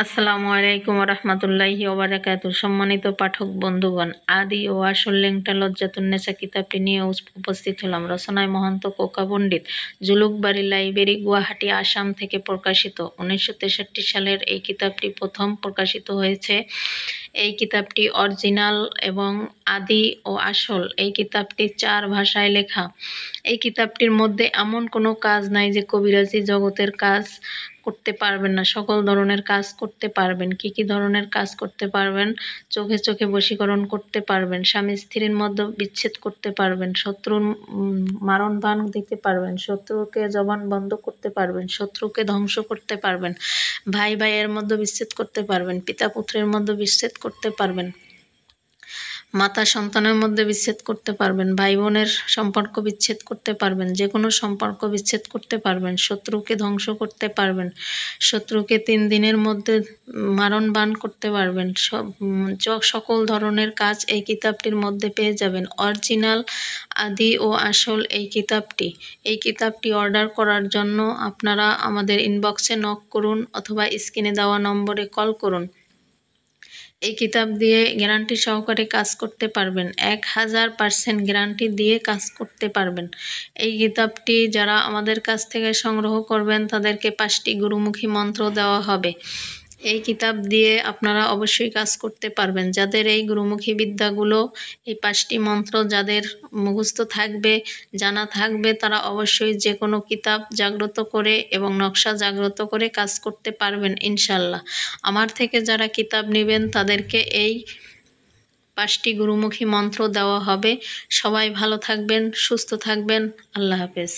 আসসালামু আলাইকুম রহমতুল্লাহি ওবারাকাতু। সম্মানিত পাঠক বন্ধুগণ, আদি ও আসল লেংটা লজ্জাতুন্নেসা কিতাবটি নিয়ে উপস্থিত হলাম। রচনায় মহন্ত কোকা পণ্ডিত, জুলুকবাড়ি লাইব্রেরি, গুয়াহাটি, আসাম থেকে প্রকাশিত। 1963 সালের এই কিতাবটি প্রথম প্রকাশিত হয়েছে। এই কিতাবটি অরিজিনাল এবং আদি ও আসল। এই কিতাবটি 4 ভাষায় লেখা। এই কিতাবটির মধ্যে এমন কোনো কাজ নাই যে কবিরাজি জগতের কাজ করতে পারবেন না। সকল ধরনের কাজ করতে পারবেন। কি কি ধরনের কাজ করতে পারবেন? চোখে চোখে বশীকরণ করতে পারবেন, স্বামী স্ত্রীর মধ্যে বিচ্ছেদ করতে পারবেন, শত্রুর মারণ বাণ দিতে পারবেন, শত্রুকে জবান বন্ধ করতে পারবেন, শত্রুকে ধ্বংস করতে পারবেন, ভাই ভাইয়ের মধ্যে বিচ্ছেদ করতে পারবেন, পিতা পুত্রের মধ্যে বিচ্ছেদ করতে পারবেন, মাতা সন্তানের মধ্যে বিচ্ছেদ করতে পারবেন, ভাই বোনের সম্পর্ক বিচ্ছেদ করতে পারবেন, যে কোনো সম্পর্ক বিচ্ছেদ করতে পারবেন, শত্রুকে ধ্বংস করতে পারবেন, শত্রুকে 3 দিনের মধ্যে মারণ বাণ করতে পারবেন। সকল ধরনের কাজ এই কিতাবটির মধ্যে পেয়ে যাবেন। অরিজিনাল, আদি ও আসল এই কিতাবটি অর্ডার করার জন্য আপনারা আমাদের ইনবক্সে নক করুন অথবা স্ক্রিনে দেওয়া নম্বরে কল করুন। এই কিতাব দিয়ে গ্যারান্টি সহকারে কাজ করতে পারবেন। 1000% গ্যারান্টি দিয়ে কাজ করতে পারবেন। এই কিতাবটি যারা আমাদের কাছ থেকে সংগ্রহ করবেন তাদেরকে 5টি গুরুমুখী মন্ত্র দেওয়া হবে। এই কিতাব দিয়ে আপনারা অবশ্যই কাজ করতে পারবেন। যাদের এই গুরুমুখী বিদ্যাগুলো, এই 5টি মন্ত্র যাদের মুখস্থ থাকবে, জানা থাকবে, তারা অবশ্যই যে কোনো কিতাব জাগ্রত করে এবং নকশা জাগ্রত করে কাজ করতে পারবেন ইনশাল্লাহ। আমার থেকে যারা কিতাব নেবেন তাদেরকে এই 5টি গুরুমুখী মন্ত্র দেওয়া হবে। সবাই ভালো থাকবেন, সুস্থ থাকবেন। আল্লাহ হাফেজ।